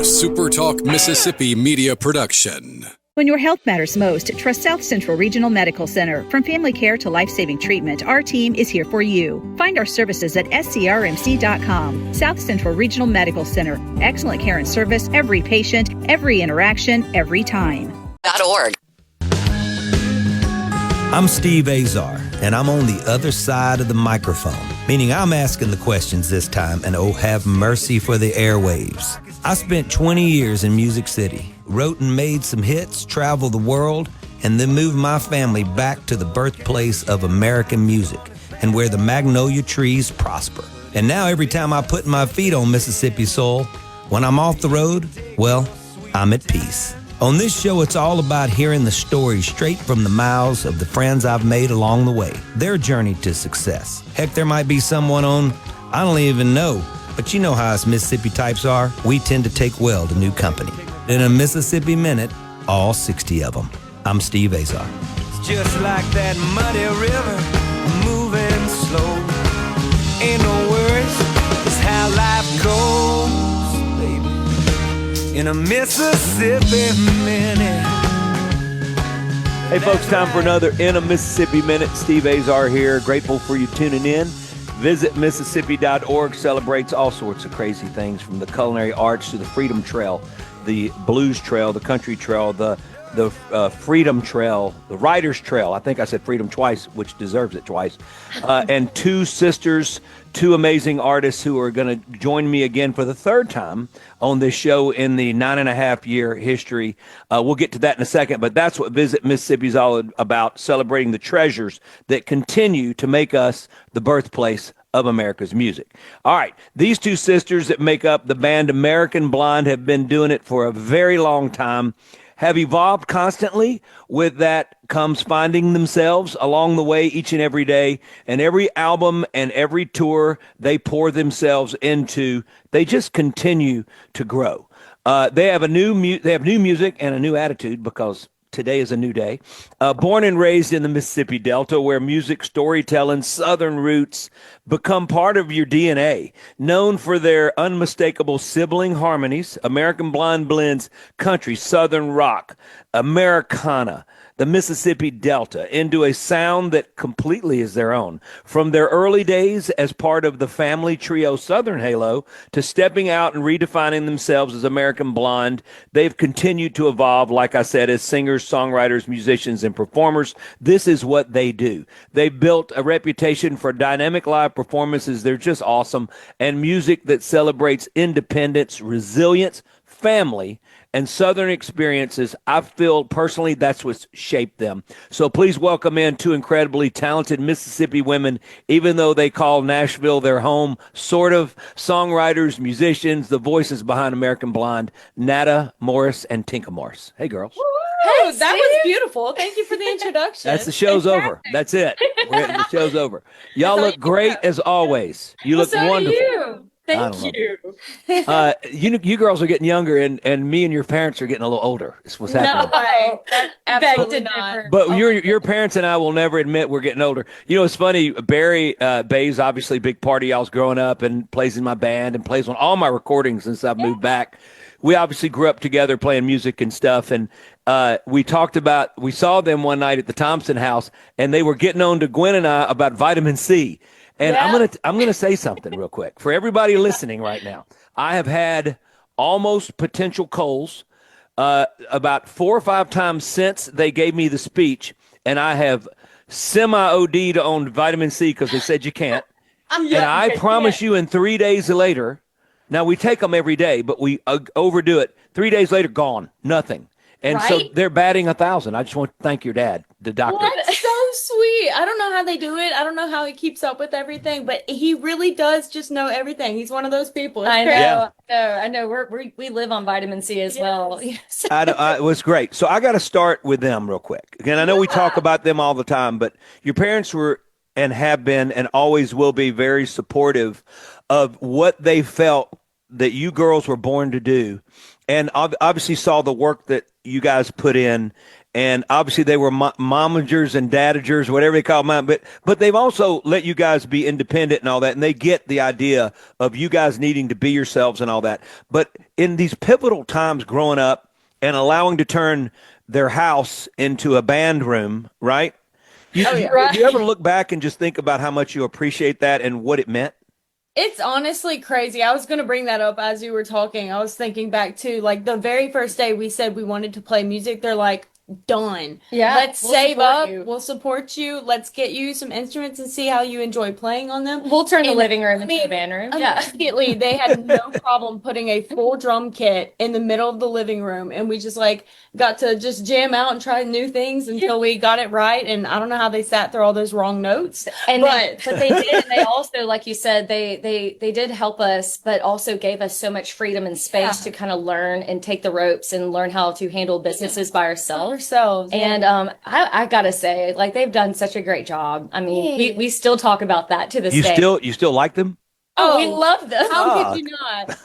SuperTalk Mississippi Media production. When your health matters most, trust South Central Regional Medical Center. From family care to life-saving treatment, our team is here for you. Find our services at scrmc.com. South Central Regional Medical Center. Excellent care and service, every patient, every interaction, every time. .org. I'm Steve Azar, and I'm on the other side of the microphone, meaning I'm asking the questions this time, and oh, have mercy for the airwaves. I spent 20 years in Music City, wrote and made some hits, traveled the world, and then moved my family back to the birthplace of American music and where the magnolia trees prosper. And now every time I put my feet on Mississippi soil, when I'm off the road, well, I'm at peace. On this show, it's all about hearing the stories straight from the mouths of the friends I've made along the way, their journey to success. Heck, there might be someone on, I don't even know, but you know how us Mississippi types are. We tend to take well to new company. In a Mississippi Minute, all 60 of them. I'm Steve Azar. It's just like that muddy river, moving slow. Ain't no worries, it's how life goes, baby. In a Mississippi Minute. Hey folks, time for another In a Mississippi Minute. Steve Azar here. Grateful for you tuning in. Visit Mississippi.org celebrates all sorts of crazy things, from the culinary arts to the Freedom Trail, the Blues Trail, the Country Trail, the Freedom Trail, the Writers Trail. I think I said freedom twice, which deserves it twice. And two sisters, two amazing artists who are going to join me again for the third time on this show in the 9.5-year history. We'll get to that in a second, but that's what Visit Mississippi is all about, celebrating the treasures that continue to make us the birthplace of America's music. All right, these two sisters that make up the band American Blonde have been doing it for a very long time, have evolved constantly. With that comes finding themselves along the way each and every day, and every album and every tour they pour themselves into, they just continue to grow. They have new music and a new attitude, because today is a new day. Born and raised in the Mississippi Delta, where music, storytelling, Southern roots become part of your DNA. Known for their unmistakable sibling harmonies, American Blonde blends country, Southern rock, Americana, the Mississippi Delta into a sound that completely is their own. From their early days as part of the family trio Southern Halo to stepping out and redefining themselves as American Blonde, they've continued to evolve, like I said, as singers, songwriters, musicians, and performers. This is what they do. They've built a reputation for dynamic live performances. They're just awesome. And music that celebrates independence, resilience, family, and Southern experiences. I feel personally that's what's shaped them. So please welcome in two incredibly talented Mississippi women, even though they call Nashville their home, sort of, songwriters, musicians, the voices behind American Blonde, Nada Morris and Tinka Morris. Hey, girls. Hey, that was beautiful. Thank you for the introduction. That's the show's over. That's it. The show's over. Y'all look great as always. You look wonderful. Thank you. You girls are getting younger, and me and your parents are getting a little older. That's what's happening. No, absolutely not. But your parents and I will never admit we're getting older. You know, it's funny. Barry Bay's obviously a big part of y'all's growing up, and plays in my band and plays on all my recordings since I've moved back. We obviously grew up together playing music and stuff, and we saw them one night at the Thompson house, and they were getting on to Gwen and I about vitamin C. And I'm gonna say something real quick for everybody listening right now. I have had almost potential colds about 4 or 5 times since they gave me the speech, and I have semi-OD'd on vitamin C because they said you can't. And I promise you, in 3 days later, now we take them every day, but we overdo it. 3 days later, gone, nothing. And so they're batting 1,000. I just want to thank your dad, the doctor. Well, that's so sweet. I don't know how they do it. I don't know how he keeps up with everything, but he really does just know everything. He's one of those people. I know. Yeah. I know. We live on vitamin C as well. Yes. It was great. So I got to start with them real quick. Again, I know we talk about them all the time, but your parents were and have been and always will be very supportive of what they felt that you girls were born to do, and obviously saw the work that you guys put in and obviously they were momagers and dadagers, whatever they call them. But they've also let you guys be independent and all that, and they get the idea of you guys needing to be yourselves and all that. But in these pivotal times growing up and allowing to turn their house into a band room, right? You ever look back and just think about how much you appreciate that and what it meant? It's honestly crazy. I was going to bring that up as you were talking. I was thinking back to like the very first day we said we wanted to play music. They're like, done. Yeah. Let's we'll save up. you. We'll support you. Let's get you some instruments and see how you enjoy playing on them. We'll turn the living room into a band room. Yeah. Immediately, they had no problem putting a full drum kit in the middle of the living room. And we just like got to just jam out and try new things until we got it right. And I don't know how they sat through all those wrong notes. But they did. And they also, like you said, they did help us, but also gave us so much freedom and space to kind of learn and take the ropes and learn how to handle businesses by ourselves. And I gotta say, like, they've done such a great job. I mean, we still talk about that to this day. You still like them? Oh, we love them. How could you not?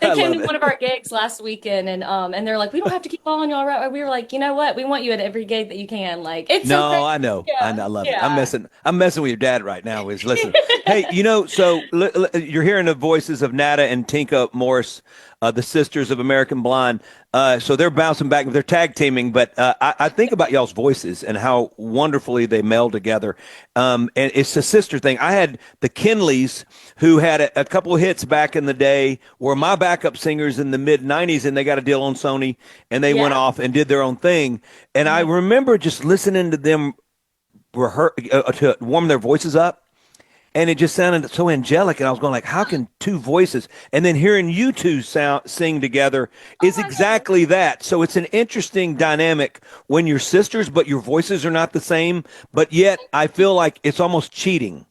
They came to one of our gigs last weekend, and they're like, "We don't have to keep following y'all, right?" We were like, "You know what? We want you at every gig that you can." Like, it's no, so I know, yeah. I love it. I'm messing with your dad right now. Is listen, hey, so you're hearing the voices of Nada and Tinka Morris, the sisters of American Blonde. So they're bouncing back, they're tag teaming, but I think about y'all's voices and how wonderfully they meld together. And it's a sister thing. I had the Kinleys, who had a couple of hits back in the day, were my backup singers in the mid 90s, and they got a deal on Sony, and they went off and did their own thing. And I remember just listening to them to warm their voices up. And it just sounded so angelic, and I was going like, how can two voices? And then hearing you two sing together is exactly that. So it's an interesting dynamic when you're sisters, but your voices are not the same. But yet I feel like it's almost cheating.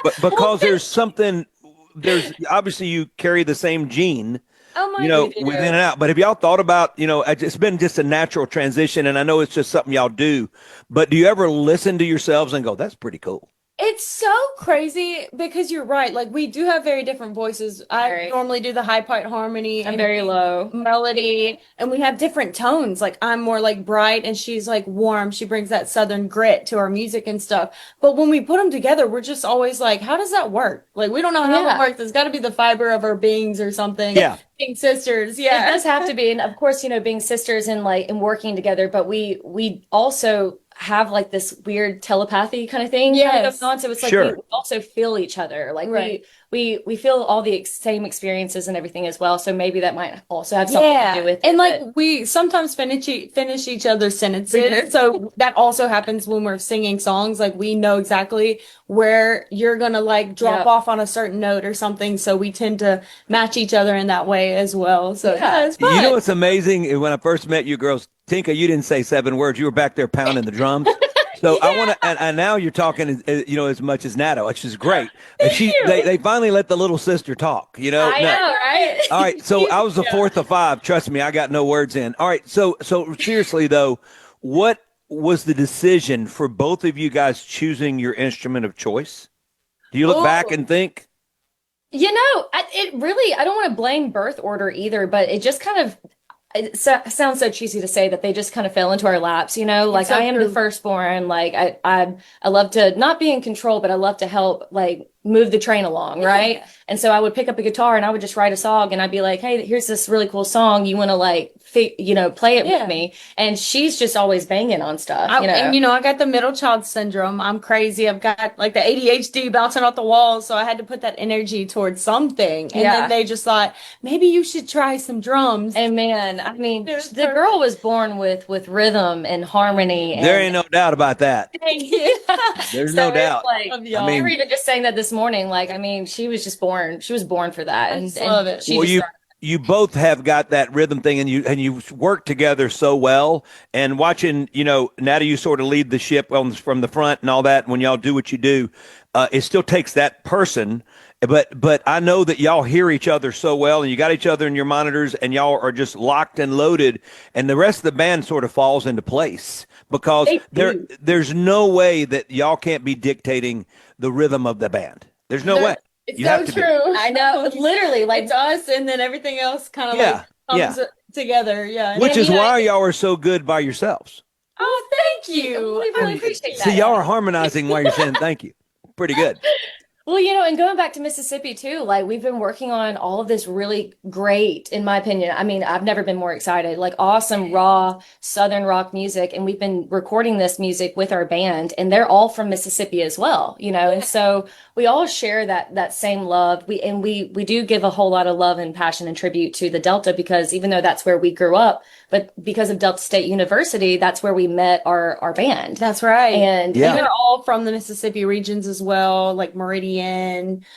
But because there's obviously you carry the same gene. Within and out. But have y'all thought about, it's been just a natural transition, and I know it's just something y'all do. But do you ever listen to yourselves and go, that's pretty cool? It's so crazy because you're right. Like, we do have very different voices. I normally do the high part harmony. I'm very low melody, and we have different tones. Like, I'm more like bright and she's like warm. She brings that southern grit to our music and stuff. But when we put them together, we're just always like, how does that work? Like, we don't know how it works. It's got to be the fiber of our beings or something. Yeah. Being sisters. Yeah. It does have to be. And of course, being sisters and working together, but we also have like this weird telepathy kind of thing going on. So it's like we also feel each other. Like we feel all the same experiences and everything as well. So maybe that might also have something to do with it. And like we sometimes finish each other's sentences. So that also happens when we're singing songs. Like, we know exactly where you're gonna like drop off on a certain note or something. So we tend to match each other in that way as well. So it's fun. You know what's amazing? When I first met you girls, Tinka, you didn't say 7 words. You were back there pounding the drums. So I want to, and now you're talking, as much as Nada, which is great. They finally let the little sister talk. I know, right? All right. So I was the fourth of 5. Trust me, I got no words in. All right. So seriously though, what was the decision for both of you guys choosing your instrument of choice? Do you look back and think? It really, I don't want to blame birth order either, but it just kind of, it sounds so cheesy to say that they just kind of fell into our laps, like I am the firstborn. Like I love to not be in control, but I love to help like move the train along. Right. And so I would pick up a guitar and I would just write a song and I'd be like, hey, here's this really cool song. You want to like, play it with me. And she's just always banging on stuff. And I got the middle child syndrome. I'm crazy. I've got like the ADHD bouncing off the walls. So I had to put that energy towards something. And then they just thought, maybe you should try some drums. And man, I mean, the girl was born with rhythm and harmony. There ain't no doubt about that. Thank you. There's no doubt. Like, we were even just saying that this morning. Like, I mean, she was just born. She was born for that. I love it. You both have got that rhythm thing, and you work together so well. And watching, Nada, you sort of lead the ship from the front and all that. When y'all do what you do, it still takes that person. But I know that y'all hear each other so well, and you got each other in your monitors, and y'all are just locked and loaded. And the rest of the band sort of falls into place because there's no way that y'all can't be dictating the rhythm of the band. There's no way. It's so true. I know, literally, like it's us, and then everything else kind of together. Yeah. Which is why y'all are so good by yourselves. Oh, thank you. I really appreciate that. See, y'all are harmonizing while you're saying thank you. Pretty good. Well, and going back to Mississippi too, like we've been working on all of this really great, in my opinion. I mean, I've never been more excited, like awesome, raw Southern rock music. And we've been recording this music with our band, and they're all from Mississippi as well, and so we all share that same love. We do give a whole lot of love and passion and tribute to the Delta, because even though that's where we grew up, but because of Delta State University, that's where we met our band. That's right. And they're all from the Mississippi regions as well, like Meridian,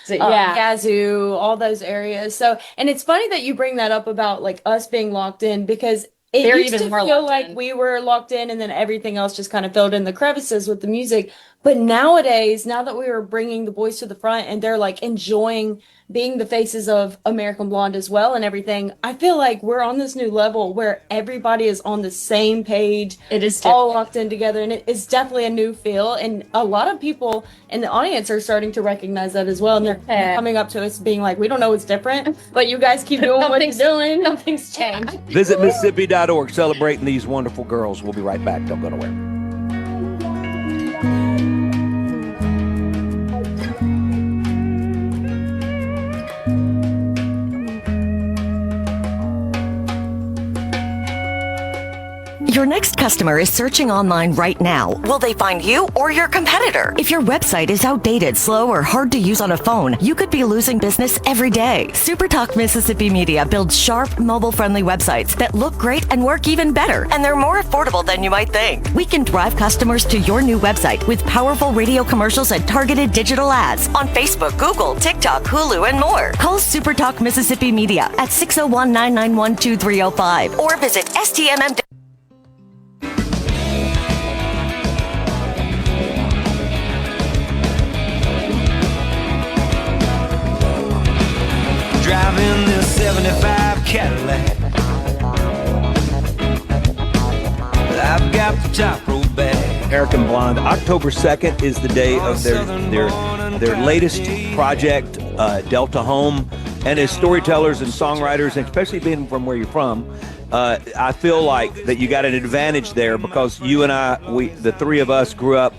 Yazoo, all those areas. So, and it's funny that you bring that up about like us being locked in, because it used to feel like we were locked in and then everything else just kind of filled in the crevices with the music. But nowadays, now that we were bringing the boys to the front and they're like enjoying being the faces of American Blonde as well and everything, I feel like we're on this new level where everybody is on the same page. It is all locked in together, and it's definitely a new feel. And a lot of people in the audience are starting to recognize that as well. And they're coming up to us being like, we don't know what's different, but you guys keep doing what you're doing. Nothing's changed. Visit Mississippi.org, celebrating these wonderful girls. We'll be right back. Don't go nowhere. Your next customer is searching online right now. Will they find you or your competitor? If your website is outdated, slow, or hard to use on a phone, you could be losing business every day. SuperTalk Mississippi Media builds sharp, mobile-friendly websites that look great and work even better, and they're more affordable than you might think. We can drive customers to your new website with powerful radio commercials and targeted digital ads on Facebook, Google, TikTok, Hulu, and more. Call SuperTalk Mississippi Media at 601-991-2305 or visit STMM. Driving this 75 Cadillac, I've got the top row back. American Blonde. October 2nd is the day of their latest project, Delta Home. And as storytellers and songwriters, and especially being from where you're from, I feel like that you got an advantage there, because you and I, the three of us, grew up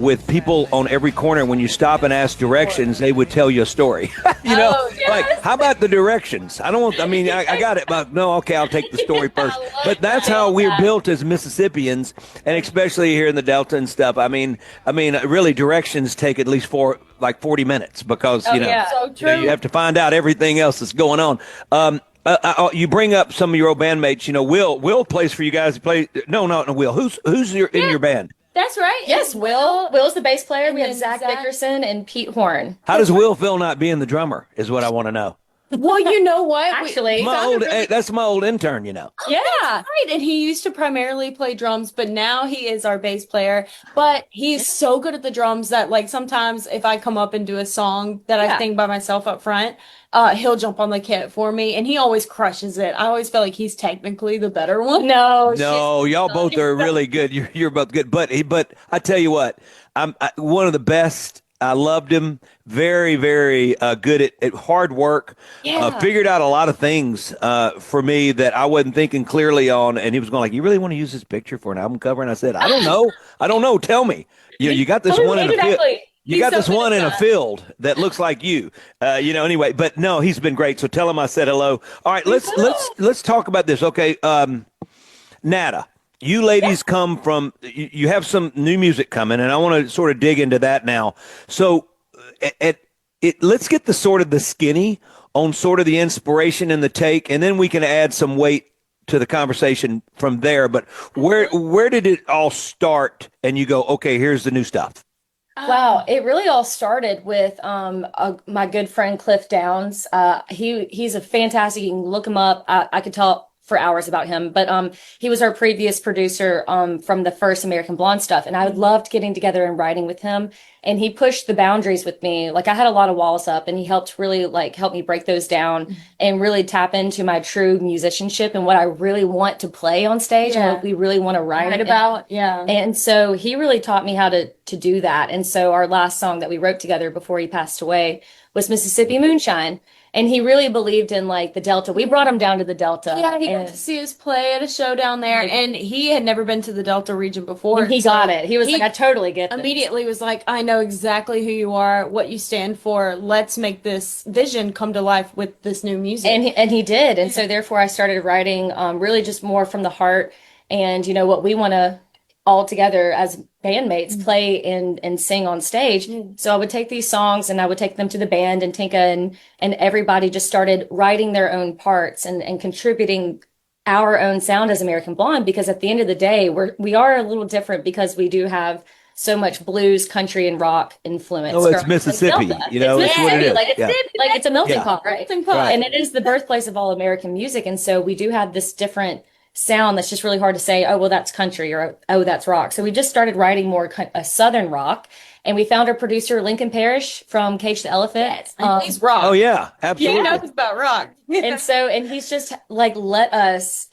with people on every corner. When you stop and ask directions, they would tell you a story. Like, how about the directions? I got it, but no, okay, I'll take the story first. But that's how we're built as Mississippians, and especially here in the Delta and stuff. I mean, really, directions take at least 40 minutes, because you have to find out everything else that's going on. You bring up some of your old bandmates. Will plays for you guys. No, Will. Who's in your band? That's right. Yes, Will's the bass player. We have Zach Dickerson and Pete Horn. How does Will feel not being the drummer, is what I want to know. Well, you know what? Actually, that's my old intern, Yeah, right. And he used to primarily play drums, but now he is our bass player. But he's so good at the drums that, like, sometimes if I come up and do a song that I sing by myself up front, he'll jump on the kit for me, and he always crushes it. I always feel like he's technically the better one. No, y'all both are really good. You're both good, but I tell you what, I'm one of the best. I loved him. Very, very good at hard work. Figured out a lot of things for me that I wasn't thinking clearly on. And he was going like, "You really want to use this picture for an album cover?" And I said, "I don't know. Tell me. You got this one in a field. You got this one in a field that looks like you. Anyway, but no, he's been great. So tell him I said hello. All right, let's talk about this. Okay, Nada. You ladies come from, you have some new music coming, and I want to sort of dig into that now. So let's get the sort of the skinny on sort of the inspiration and the take, and then we can add some weight to the conversation from there. But where did it all start? And you go, okay, here's the new stuff. Wow, it really all started with my good friend Cliff Downs. He's a fantastic. You can look him up. I could talk for hours about him, but he was our previous producer from the first American Blonde stuff, and I loved getting together and writing with him. And he pushed the boundaries with me. Like, I had a lot of walls up, and he helped really help me break those down and really tap into my true musicianship and what I really want to play on stage and what we really want to write about. And so he really taught me how to do that. And so our last song that we wrote together before he passed away was Mississippi Moonshine. And he really believed in like the Delta. We brought him down to the Delta. Yeah, he got to see us play at a show down there, and he had never been to the Delta region before. And he got it. He was like, I totally get this. Immediately was like, I know exactly who you are, what you stand for. Let's make this vision come to life with this new music. And he did. And so therefore I started writing really just more from the heart and, what we want to all together as bandmates play and sing on stage. So I would take these songs and I would take them to the band, and Tinka and everybody just started writing their own parts and contributing our own sound as American Blonde, because at the end of the day, we are a little different because we do have so much blues, country, and rock influence. Oh, it's Mississippi, it's what it is. Like it's a melting pot, right? Right. And it is the birthplace of all American music. And so we do have this different sound that's just really hard to say, oh, well, that's country, or oh, that's rock. So we just started writing more a Southern rock. And we found our producer, Lincoln Parrish from Cage the Elephant. He's rock. Oh, yeah, absolutely. He knows about rock. and he's just like, let us,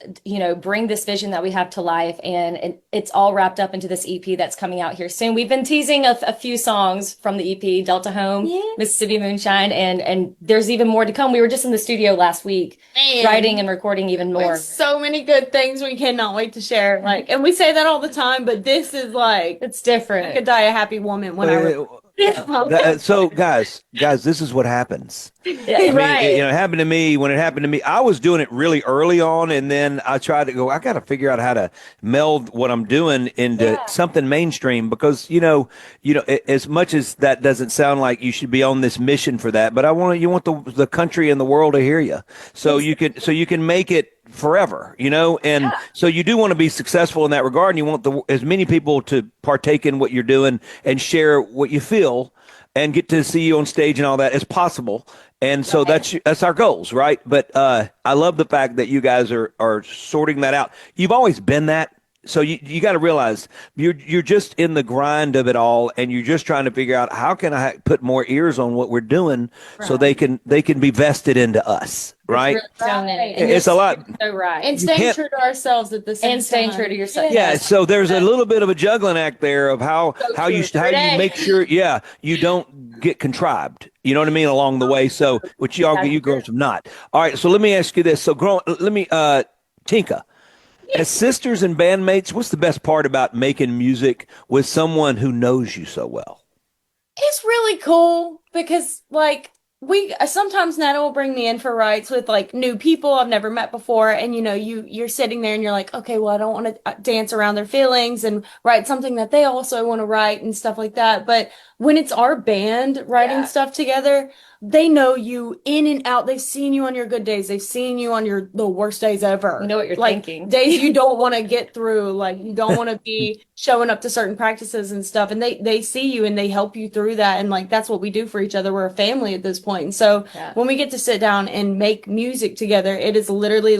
bring this vision that we have to life. And it's all wrapped up into this EP that's coming out here soon. We've been teasing a few songs from the EP, Delta Home, Mississippi Moonshine, and there's even more to come. We were just in the studio last week writing and recording even more. There's so many good things we cannot wait to share. And we say that all the time, but this is like, it's different. I could die a happy woman when So guys, this is what happens. Right. It happened to me. When it happened to me, I was doing it really early on, and then I tried to go, I got to figure out how to meld what I'm doing into something mainstream, because as much as that doesn't sound like you should be on this mission for that, but you want the country and the world to hear you, so you can make it forever, and so you do want to be successful in that regard, and you want as many people to partake in what you're doing and share what you feel and get to see you on stage and all that as possible. And so that's our goals, right? But I love the fact that you guys are sorting that out. You've always been that. So you got to realize you're just in the grind of it all, and you're just trying to figure out, how can I put more ears on what we're doing, so they can be vested into us, right? It's a lot. So right. And staying true to ourselves at the same time. And staying true to yourself. Yeah. So there's a little bit of a juggling act there of how you make sure, you don't get contrived. You know what I mean, along the way. So, which you girls have not. All right. So let me ask you this. So Tinka, as sisters and bandmates, what's the best part about making music with someone who knows you so well? It's really cool because we sometimes Nana will bring me in for writes with new people I've never met before, and you're sitting there and you're like, okay, well, I don't want to dance around their feelings and write something that they also want to write and stuff like that. But when it's our band writing stuff together, they know you in and out. They've seen you on your good days. They've seen you on the worst days ever. You know what you're thinking. Days you don't want to get through. You don't want to be showing up to certain practices and stuff. And they see you and they help you through that. And that's what we do for each other. We're a family at this point. And so when we get to sit down and make music together, it is literally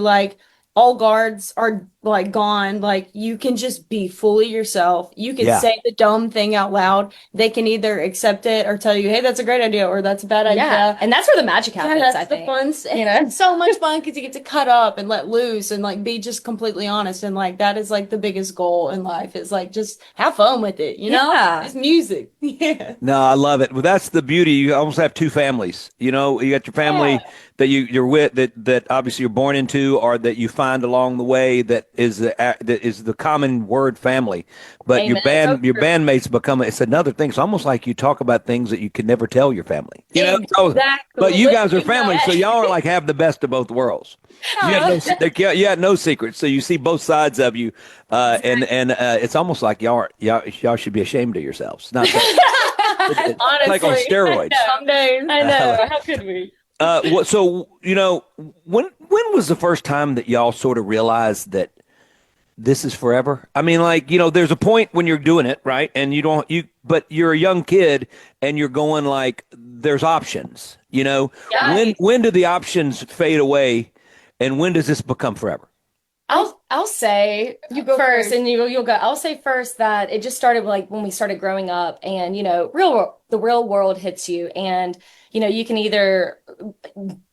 all guards are gone. You can just be fully yourself. You can say the dumb thing out loud. They can either accept it or tell you, hey, that's a great idea, or that's a bad idea. Yeah. And that's where the magic happens, that's I the think. fun. It's so much fun because you get to cut up and let loose and be just completely honest. And that is the biggest goal in life, is just have fun with it. It's music. Yeah. No, I love it. Well, that's the beauty. You almost have two families. You got your family that you're with, that obviously you're born into, or that you find along the way, that is the common word, family. But Amen. your bandmates it's another thing. It's almost like you talk about things that you could never tell your family. Exactly. But you guys are family, so y'all are have the best of both worlds. You had no secrets, so you see both sides of you, and it's almost like y'all should be ashamed of yourselves. Not that, Honestly, like on steroids. Some days. I know. How could we? So when was the first time that y'all sort of realized that this is forever? I mean, there's a point when you're doing it, right? And but you're a young kid and you're going there's options, when do the options fade away, and when does this become forever? I'll say You go first, and you'll go. I'll say first that it just started when we started growing up, and the real world hits you, and you can either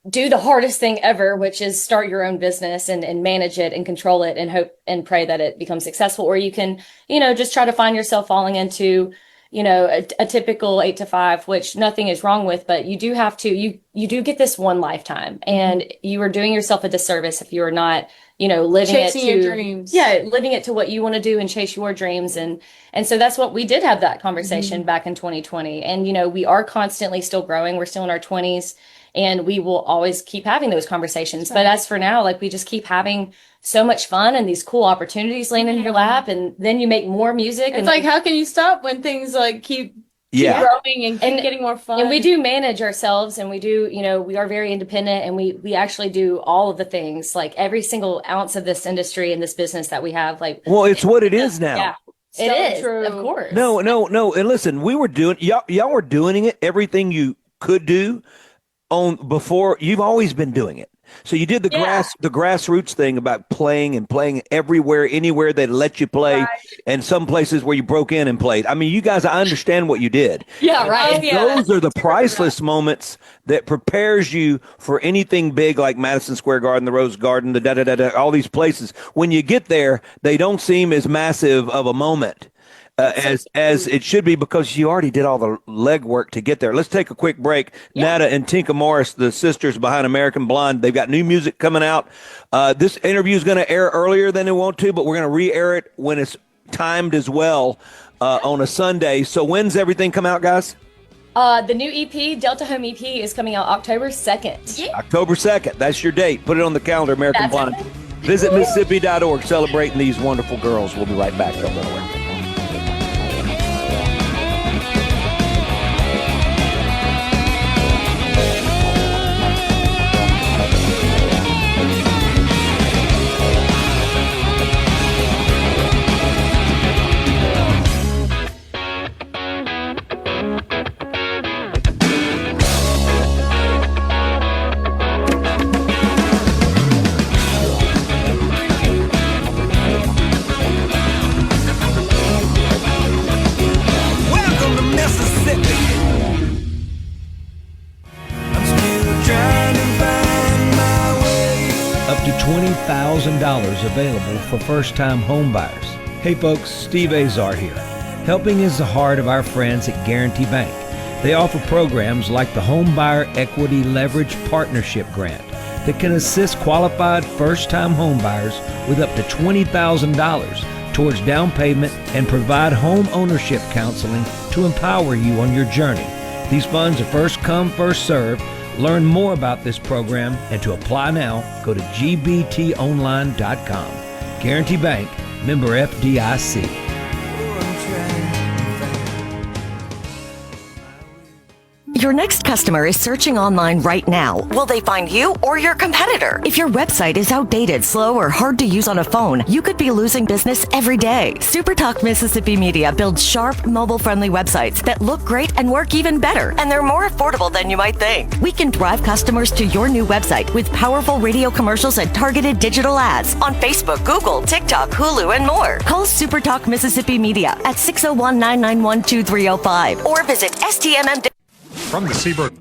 do the hardest thing ever, which is start your own business and manage it and control it and hope and pray that it becomes successful, or you can just try to find yourself falling into a typical 8 to 5, which nothing is wrong with, but you do have to, you do get this one lifetime, and you are doing yourself a disservice if you are not, living Chasing it to your dreams. Yeah, living it to what you want to do and chase your dreams. And so that's what we did have that conversation back in 2020. And, we are constantly still growing. We're still in our 20s, and we will always keep having those conversations. But as for now, like, we just keep having so much fun and these cool opportunities laying in your lap, and then you make more music. It's like, how can you stop when things like keep growing and keep getting more fun? And we do manage ourselves, and we do, we are very independent, and we actually do all of the things, like every single ounce of this industry and this business that we have. Like, well, it's what it is now. Yeah, it is, true. Of course. No. And listen, we were doing, y'all were doing it, everything you could do before. You've always been doing it. So you did the grassroots thing about playing everywhere, anywhere they let you play, and some places where you broke in and played. I mean, you guys, I understand what you did. Yeah, right. Those are the priceless moments that prepares you for anything big like Madison Square Garden, the Rose Garden, the all these places. When you get there, they don't seem as massive of a moment as it should be, because you already did all the legwork to get there. Let's take a quick break. Nada and Tinka Morris, the sisters behind American Blonde, they've got new music coming out. This interview is going to air earlier than it want to, but we're going to re-air it when it's timed as well on a Sunday. So when's everything come out, guys? The new EP, Delta Home EP, is coming out October 2nd. Yeah. October 2nd. That's your date. Put it on the calendar, American Blonde. Visit Mississippi.org, celebrating these wonderful girls. We'll be right back. Don't go nowhere. $20,000 available for first-time home buyers. Hey folks, Steve Azar here. Helping is the heart of our friends at Guarantee Bank. They offer programs like the Home Buyer Equity Leverage Partnership Grant that can assist qualified first-time home buyers with up to $20,000 towards down payment and provide home ownership counseling to empower you on your journey. These funds are first come, first served. Learn more about this program and to apply now, go to gbtonline.com. Guarantee Bank, member FDIC. Your next customer is searching online right now. Will they find you or your competitor? If your website is outdated, slow, or hard to use on a phone, you could be losing business every day. SuperTalk Mississippi Media builds sharp, mobile-friendly websites that look great and work even better, and they're more affordable than you might think. We can drive customers to your new website with powerful radio commercials and targeted digital ads on Facebook, Google, TikTok, Hulu, and more. Call SuperTalk Mississippi Media at 601-991-2305 or visit STMM. From the Seabrook.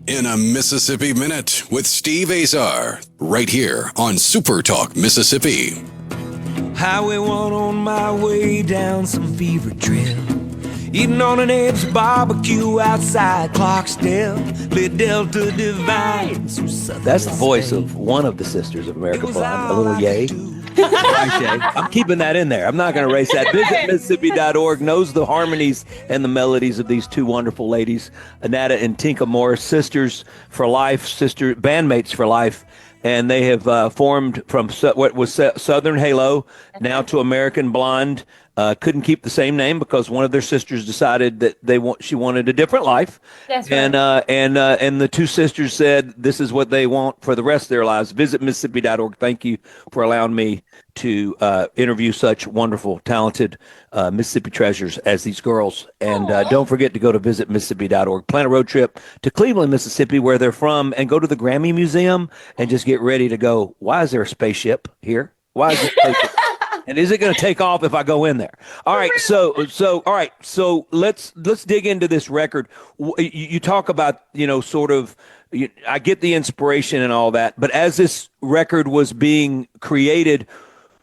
In a Mississippi Minute with Steve Azar, right here on SuperTalk Mississippi. Highway 1 on my way down some fever trail. Eating on an edge barbecue outside Clarksdale. Lit Delta Divine. That's the voice of one of the sisters of American Blonde, a little yay. I'm keeping that in there. I'm not going to erase that. Visit Mississippi.org. Knows the harmonies and the melodies of these two wonderful ladies, Nada and Tinka Morris, sisters for life, bandmates for life. And they have formed from what was Southern Halo now to American Blonde. Couldn't keep the same name because one of their sisters decided that she wanted a different life. That's right. And the two sisters said this is what they want for the rest of their lives. Visit Mississippi.org. Thank you for allowing me to interview such wonderful, talented Mississippi treasures as these girls. And don't forget to go to visit Mississippi.org. Plan a road trip to Cleveland, Mississippi, where they're from, and go to the Grammy Museum and just get ready to go. Why is there a spaceship here? Why is it spaceship? And is it going to take off if I go in there? All right. So let's dig into this record. You talk about, sort of, I get the inspiration and all that, but as this record was being created,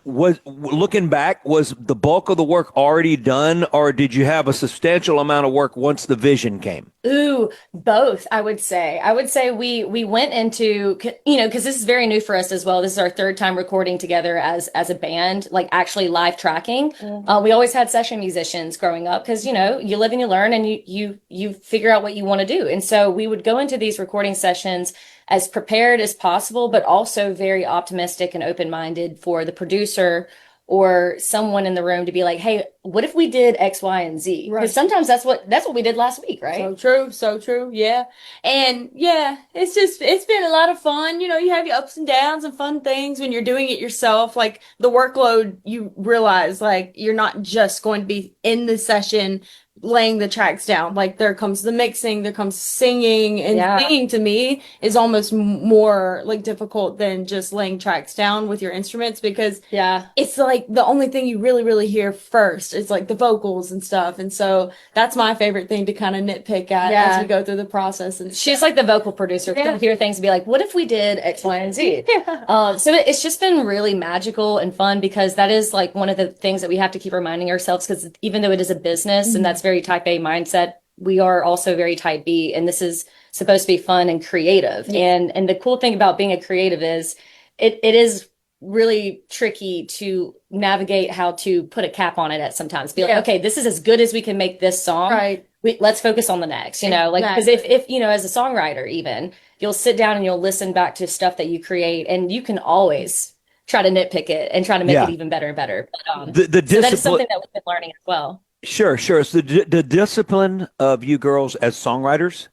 was looking back, was the bulk of the work already done, or did you have a substantial amount of work once the vision came? Ooh, both, I would say. I would say we went into, because this is very new for us as well. This is our third time recording together as a band, like actually live tracking. We always had session musicians growing up because, you live and you learn and you figure out what you want to do. And so we would go into these recording sessions as prepared as possible, but also very optimistic and open-minded for the producer or someone in the room to be like, hey, what if we did X, Y, and Z? Because sometimes that's what we did last week, right? So true. Yeah. And yeah, it's been a lot of fun. You have your ups and downs and fun things when you're doing it yourself. Like the workload, you realize like you're not just going to be in the session laying the tracks down. Like there comes the mixing, there comes singing, and singing to me is almost more like difficult than just laying tracks down with your instruments, because it's like the only thing you really hear first. It's like the vocals and stuff. And so that's my favorite thing to kind of nitpick at as we go through the process. And she's like the vocal producer. She'll hear things and be like, what if we did X, Y, and Z? So it's just been really magical and fun, because that is like one of the things that we have to keep reminding ourselves, because even though it is a business and that's very type A mindset, we are also very type B, and this is supposed to be fun and creative. And the cool thing about being a creative is it is really tricky to navigate how to put a cap on it at sometimes. Be like, okay, this is as good as we can make this song. Right. Let's focus on the next, like, because if as a songwriter, even you'll sit down and you'll listen back to stuff that you create, and you can always try to nitpick it and try to make it even better and better. But, so that is something that we've been learning as well. Sure. So the discipline of you girls as songwriters,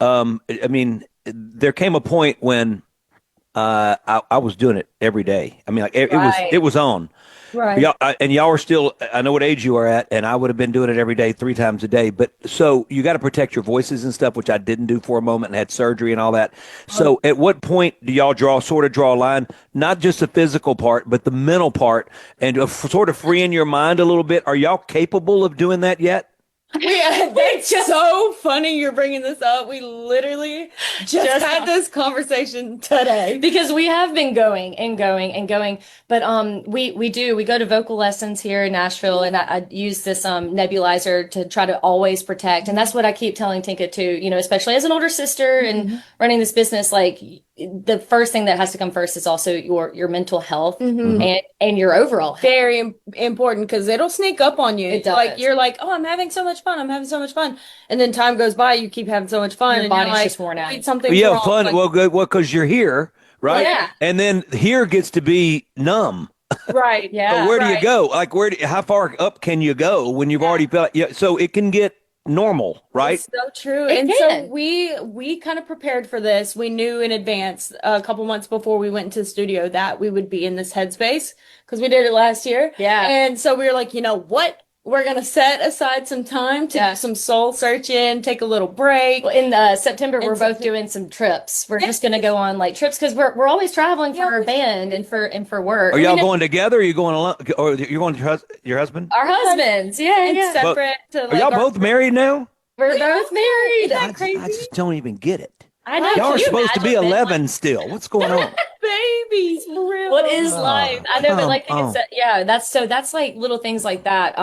I mean, there came a point when I was doing it every day. I mean, like it was on. Right. Y'all are still, I know what age you are at, and I would have been doing it every day, 3 times a day. But so you got to protect your voices and stuff, which I didn't do for a moment and had surgery and all that. So at what point do y'all draw a line, not just the physical part, but the mental part, and sort of freeing your mind a little bit? Are y'all capable of doing that yet? It's so funny you're bringing this up. We literally just had this conversation today, because we have been going and going and going. But we go to vocal lessons here in Nashville, and I use this nebulizer to try to always protect. And that's what I keep telling Tinka too, especially as an older sister and running this business, like the first thing that has to come first is also your mental health and your overall health. Very important, because it'll sneak up on you. It does. Like you're like, oh, I'm having so much fun. And then time goes by, you keep having so much fun. Your and body's like, just worn out. Something's wrong. Fun. Like, well, good. Well, because you're here, right? Yeah. And then here gets to be numb. Right. Yeah. So where do you go? Like how far up can you go when you've already felt? Yeah. So it can get normal, right? It's so true. It and can. so we kind of prepared for this. We knew in advance, a couple months before we went into the studio, that we would be in this headspace, because we did it last year. Yeah. And so we were like, you know what? We're going to set aside some time to do some soul searching, take a little break. Well, in September, we're both doing some trips. We're just going to go on like trips, because we're always traveling for our band and for work. Are y'all going together? Or are you going alone? Or you're going to your husband? Our husbands, yeah. Separate. Are y'all both married now? We're both married. Isn't that crazy? I just don't even get it. I know. Y'all are Can you supposed to be imagine, 11 still. What's going on? Babies, for real. What is life? I know, but like come that's like little things like that.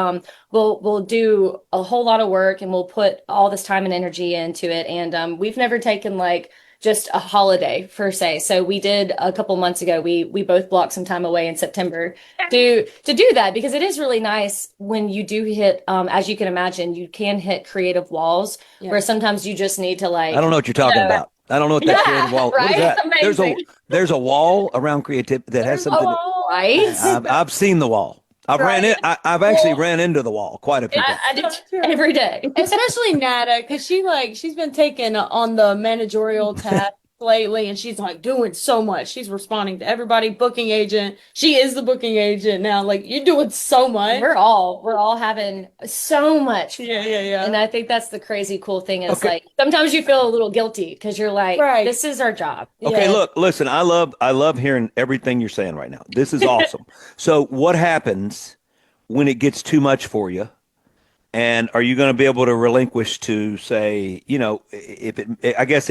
We'll do a whole lot of work, and we'll put all this time and energy into it. And we've never taken like just a holiday per se. So we did a couple months ago. We both blocked some time away in September to do that, because it is really nice when you do hit, as you can imagine, you can hit creative walls where sometimes you just need to like. I don't know what you're talking about. I don't know what that creative wall. Right? What is that? There's a wall around creativity that has something. Right. I've seen the wall. I've actually ran into the wall quite a few times. I do every day. Especially Nada, because she's been taken on the managerial task lately, and she's like doing so much. She's responding to everybody, booking agent. She is the booking agent now. Like, you're doing so much. We're all having so much fun. Yeah. And I think that's the crazy cool thing is like sometimes you feel a little guilty because you're like, this is our job. Okay, look, listen, I love hearing everything you're saying right now. This is awesome. So what happens when it gets too much for you? And are you going to be able to relinquish to say, if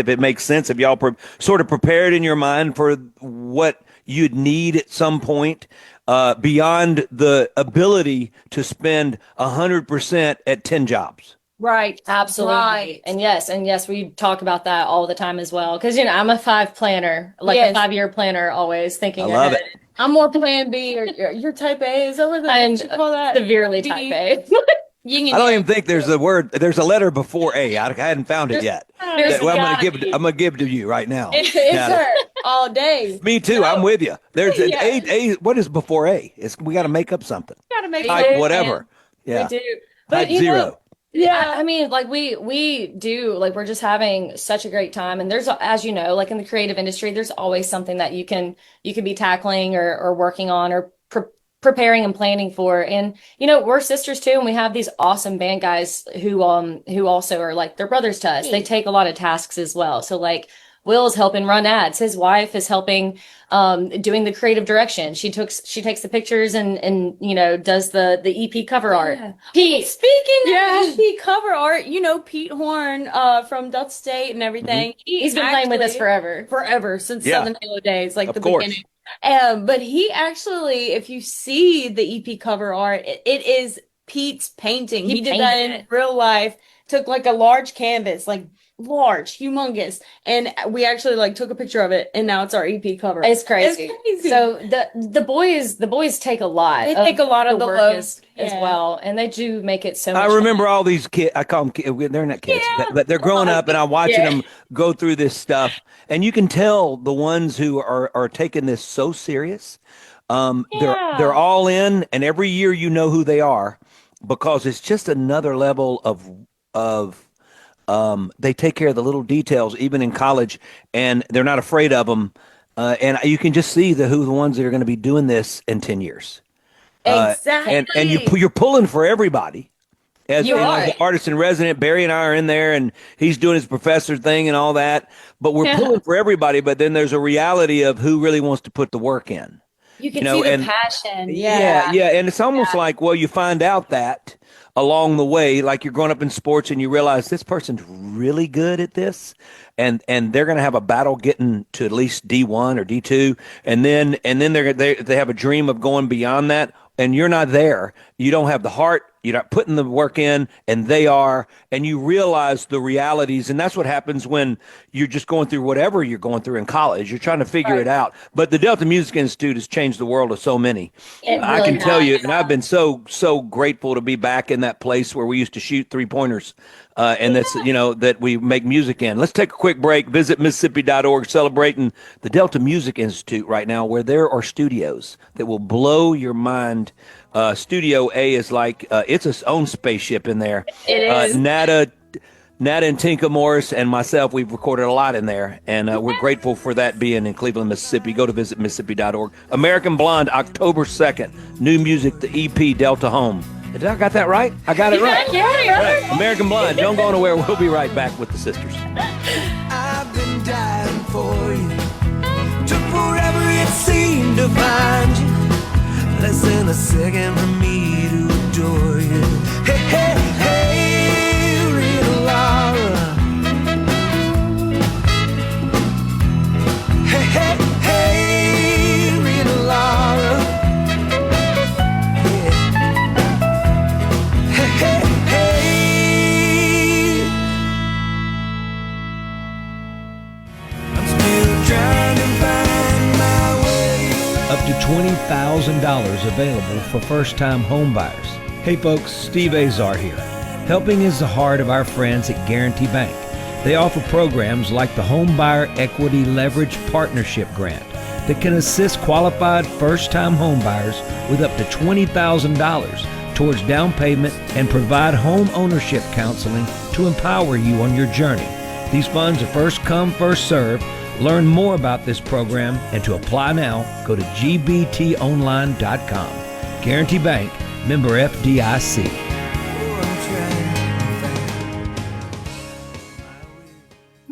it makes sense, if y'all sort of prepared in your mind for what, you'd need at some point, beyond the ability to spend 100% at 10 jobs. Right. Absolutely. Right. And yes, we talk about that all the time as well. Cause I'm a 5 planner, like Yes. a 5-year planner, always thinking I love ahead. it. I'm more plan B, or you're type A. Is that what And you call that? severely B. type A. Yin and I don't yang. even think there's a letter before A. I hadn't found it yet. There's Well, I'm gotta gonna give it to you right now. It's Yeah. her all day. Me too. I'm with you. There's an Yeah. A. What is before A? We got to make up something. Gotta make Type it. whatever. Yeah. We do. Type But you 0. know, yeah, I mean, like we do, like we're just having such a great time. And there's, as you know, like in the creative industry, there's always something that you can be tackling or working on or preparing and planning for. And we're sisters too, and we have these awesome band guys who also are like they're brothers to us. They take a lot of tasks as well. So like Will's helping run ads. His wife is helping doing the creative direction. She takes the pictures and does the EP cover art. Pete, speaking of EP cover art, Pete Horn from Dutch State and everything. he's been playing with us forever since Yeah. Southern Halo days, like Of the course. beginning. But he actually, if you see the EP cover art, it is Pete's painting. He did that painted in it. real life. Took like a large canvas, like large, humongous, and we actually like took a picture of it, and now it's our EP cover. It's crazy. It's crazy. So the boys take a lot. They take a lot of the work love. as Yeah. well, and they do make it so much I fun. remember all these kids. I call them kids. They're not kids, but they're growing up, and I'm watching them go through this stuff. And you can tell the ones who are taking this so serious. They're all in, and every year you know who they are because it's just another level of they take care of the little details, even in college, and they're not afraid of them. And you can just see who the ones that are going to be doing this in 10 years. Exactly. And you're pulling for everybody. As You are. the artist in resident, Barry and I are in there, and he's doing his professor thing and all that. But we're pulling for everybody. But then there's a reality of who really wants to put the work in. You can see the passion. Yeah. And it's almost like, well, you find out that along the way, like you're growing up in sports and you realize this person's really good at this, and they're going to have a battle getting to at least D1 or D2, and then they have a dream of going beyond that, and you're not there. You don't have the heart. You're not putting the work in, and they are, and you realize the realities. And that's what happens when you're just going through whatever you're going through in college. You're trying to figure it out. But the Delta Music Institute has changed the world of so many. I can tell you, and I've been so grateful to be back in that place where we used to shoot 3-pointers. And that's, that we make music in. Let's take a quick break. Visit Mississippi.org, celebrating the Delta Music Institute right now, where there are studios that will blow your mind. Studio A is like, it's its own spaceship in there. It is. Nada and Tinka Morris and myself, we've recorded a lot in there, and we're grateful for that being in Cleveland, Mississippi. Go to visit Mississippi.org. American Blonde, October 2nd. New music, the EP, Delta Home. Did I got that right? I got it right. Right. American Blonde, don't go anywhere. We'll be right back with the sisters. I've been dying for you. Took forever it seemed to find you. Less than a second for me to adore you. Hey, hey, hey, Rita Laura. Hey, hey, hey, Rita Laura. Yeah. Hey, hey, hey. I'm still trying to find my way around. Up to $20,000 available for first-time home buyers. Hey folks, Steve Azar here. Helping is the heart of our friends at Guarantee Bank. They offer programs like the Home Buyer Equity Leverage Partnership Grant that can assist qualified first-time home buyers with up to $20,000 towards down payment and provide home ownership counseling to empower you on your journey. These funds are first come, first served. Learn more about this program and to apply now, go to gbtonline.com. Guarantee Bank, member FDIC.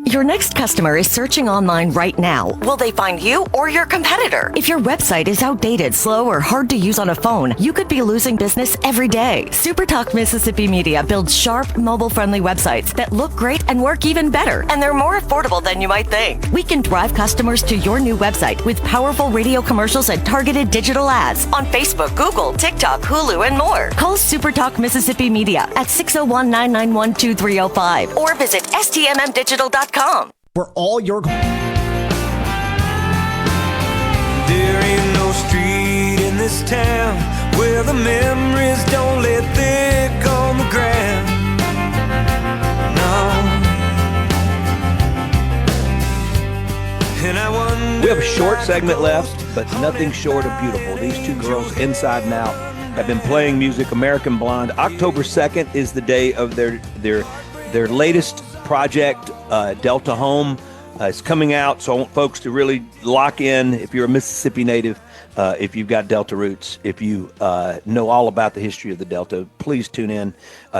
Your next customer is searching online right now, will they find you or your competitor? If your website is outdated, slow, or hard to use on a phone, you could be losing business every day. SuperTalk Mississippi Media builds sharp, mobile-friendly websites that look great and work even better, and they're more affordable than you might think. We can drive customers to your new website with powerful radio commercials and targeted digital ads on Facebook, Google, TikTok, Hulu, and more. Call SuperTalk Mississippi Media at 601-991-2305 or visit stmmdigital.com. For all your... There ain't no street in this town where the memories don't lay thick on the ground. No. And I wonder, We have a short segment left, but nothing short of beautiful. These two girls, inside and out, have been playing music. American Blonde. October 2nd is the day of their latest project, Delta Home. It's coming out, so I want folks to really lock in. If you're a Mississippi native, if you've got Delta roots, if you know all about the history of the Delta, please tune in,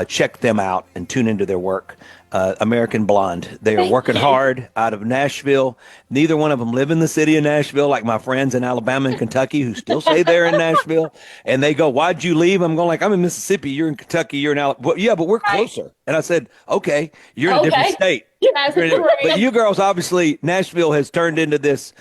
check them out, and tune into their work. American Blonde. They are working hard out of Nashville. Neither one of them live in the city of Nashville, like my friends in Alabama and Kentucky who still say they're in Nashville. And they go, "Why'd you leave?" I'm going like, "I'm in Mississippi. You're in Kentucky. You're in Alabama." Well, yeah, but we're closer. And I said, "Okay, you're in a different state." But you girls, obviously, Nashville has turned into this.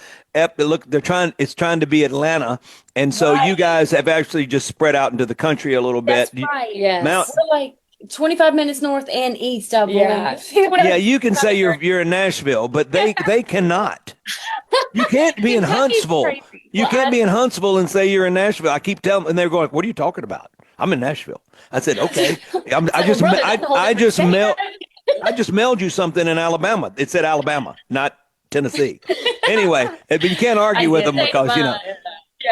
Look, it's trying to be Atlanta, and so you guys have actually just spread out into the country a little bit. That's right. Yes. We're like 25 minutes north and east, I believe. Yeah, you can say you're in Nashville, but they cannot. You can't be in Huntsville. You can't be in Huntsville and say you're in Nashville. I keep telling them, and they're going, "What are you talking about?" "I'm in Nashville." I said, "Okay." I just mailed you something in Alabama. It said Alabama, not Tennessee. Anyway, but you can't argue with them because,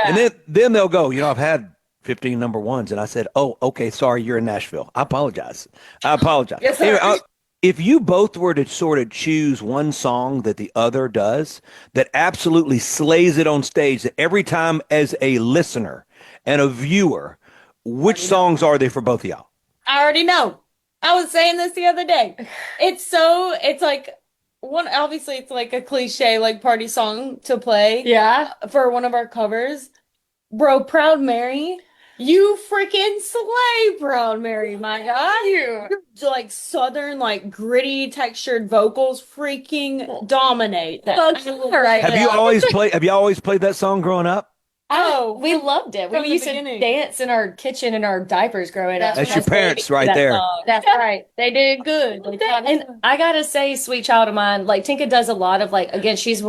and then they'll go, "I've had 15 number ones." And I said, "Oh, okay. Sorry. You're in Nashville. I apologize." Yes, anyway, if you both were to sort of choose one song that the other does that absolutely slays it on stage, that every time as a listener and a viewer, which songs are they for both of y'all? I already know. I was saying this the other day. It's like obviously it's like a cliche, like party song to play. Yeah. For one of our covers. Bro, Proud Mary. You freaking slay, Proud Mary, my God. You're like southern, like gritty textured vocals freaking dominate that. Have you always played that song growing up? Oh, we loved it. We used to dance in our kitchen in our diapers growing up. That's your parents right there. That's right. They did good. And I gotta say, Sweet Child of Mine, like Tinka does a lot of again, she's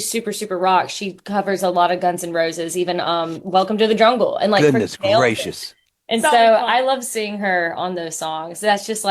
super, super rock. She covers a lot of Guns N' Roses, even Welcome to the Jungle. And goodness gracious. And so I love seeing her on those songs. That's just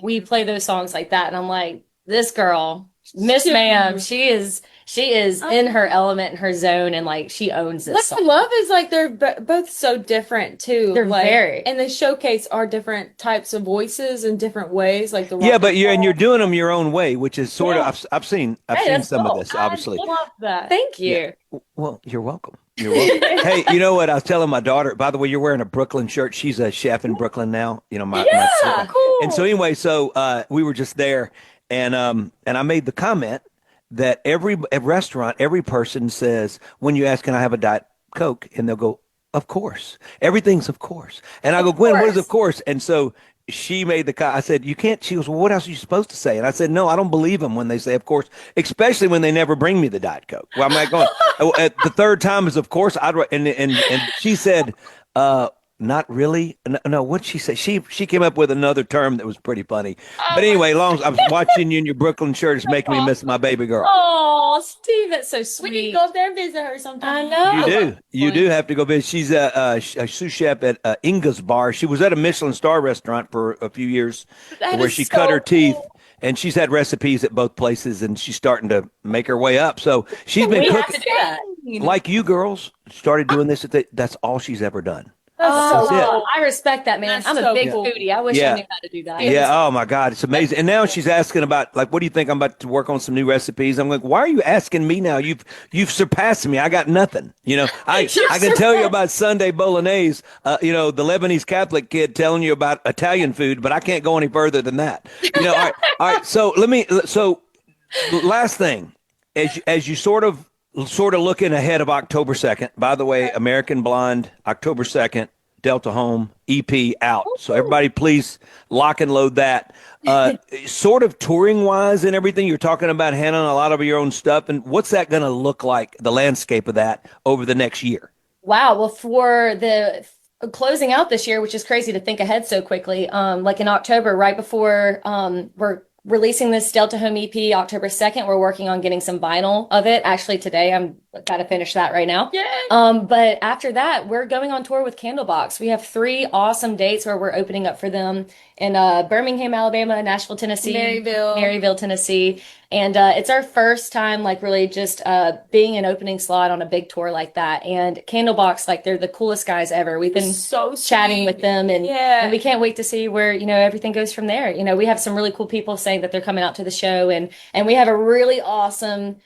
we play those songs like that. And I'm like, this girl, Miss Ma'am, she is in her element, in her zone, and she owns this song. What I love is they're both so different too. They're very, and they showcase our different types of voices in different ways, like the but you're doing them your own way, which is sort of I've seen some of this. Obviously, I love that. Thank you. Yeah. Well, you're welcome. You're welcome. Hey, you know what? I was telling my daughter. By the way, you're wearing a Brooklyn shirt. She's a chef in Brooklyn now. My cool. And so anyway, we were just there, and I made the comment that every restaurant, every person says, when you ask, "Can I have a Diet Coke?" and they'll go, "Of course." Everything's of course. And I go, "Gwen, what is of course?" And so she made I said, "You can't." She goes, "Well, what else are you supposed to say?" And I said, "No, I don't believe them when they say of course, especially when they never bring me the Diet Coke." Well, I'm like going, at the third time is of course. And she said, "Not really." No, what'd she say? She came up with another term that was pretty funny. But anyway, long as I was watching you in your Brooklyn shirt, it's making me miss my baby girl. Oh, Steve, that's so sweet. We need to go up there and visit her sometime. I know. You do have to go visit. She's a sous chef at Inga's Bar. She was at a Michelin star restaurant for a few years where she cut her teeth. And she's had recipes at both places, and she's starting to make her way up. So she's been cooking. Like you girls started doing this. That's all she's ever done. I respect that, man. I'm a big foodie. I wish I knew how to do that. Yeah. Oh my God, it's amazing. And now she's asking about what do you think? I'm about to work on some new recipes. I'm like, why are you asking me now? You've surpassed me. I got nothing. I can tell you about Sunday bolognese. The Lebanese Catholic kid telling you about Italian food, but I can't go any further than that. All right. So Last thing, as you sort of looking ahead of October 2nd. By the way, American Blonde, October 2nd, Delta Home EP out. So everybody, please lock and load that. Sort of touring wise and everything, you're talking about handling a lot of your own stuff. And what's that going to look like? The landscape of that over the next year? Wow. Well, for the closing out this year, which is crazy to think ahead so quickly, like in October, right before we're releasing this Delta Home EP October 2nd, we're working on getting some vinyl of it. Actually, today I'm got to finish that right now. Yay! But after that, we're going on tour with Candlebox. We have 3 awesome dates where we're opening up for them in Birmingham, Alabama, Nashville, Tennessee, Maryville, Tennessee. And it's our first time, like, really just being an opening slot on a big tour like that. And Candlebox, like, they're the coolest guys ever. We've been so chatting with them, and we can't wait to see where, everything goes from there. We have some really cool people saying that they're coming out to the show, and we have a really awesome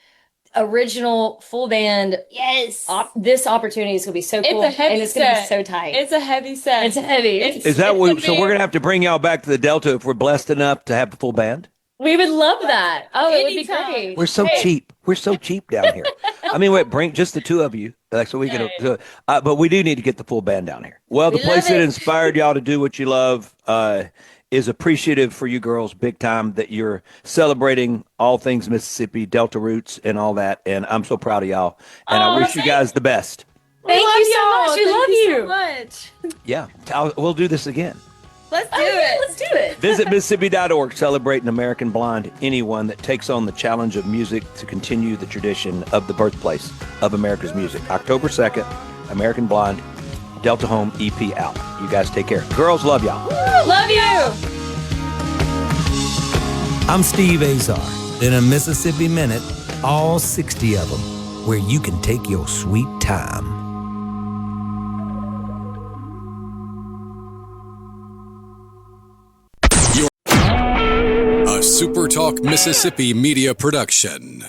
original full band. Yes. This opportunity is going to be so cool. It's a heavy and it's going to be set. so tight. It's a heavy set. It's heavy. Is that what? So we're gonna have to bring y'all back to the Delta if we're blessed enough to have the full band. We would love that. Oh, it would be Anytime. great. We're so cheap. We're so cheap down here. I mean, wait, bring just the 2 of you, like so we can. But we do need to get the full band down here. Well, the place that inspired y'all to do what you love is appreciative for you girls, big time, that you're celebrating all things Mississippi, Delta roots, and all that. And I'm so proud of y'all. And I wish you guys the best. Thank you so much. We love you so much. Yeah, we'll do this again. Let's do it. Let's do it. Visit Mississippi.org, celebrating American Blonde, anyone that takes on the challenge of music to continue the tradition of the birthplace of America's music. October 2nd, American Blonde, Delta Home EP out. You guys take care. Girls, love y'all. Love you. I'm Steve Azar. In a Mississippi Minute, all 60 of them, where you can take your sweet time. A SuperTalk Mississippi Media production.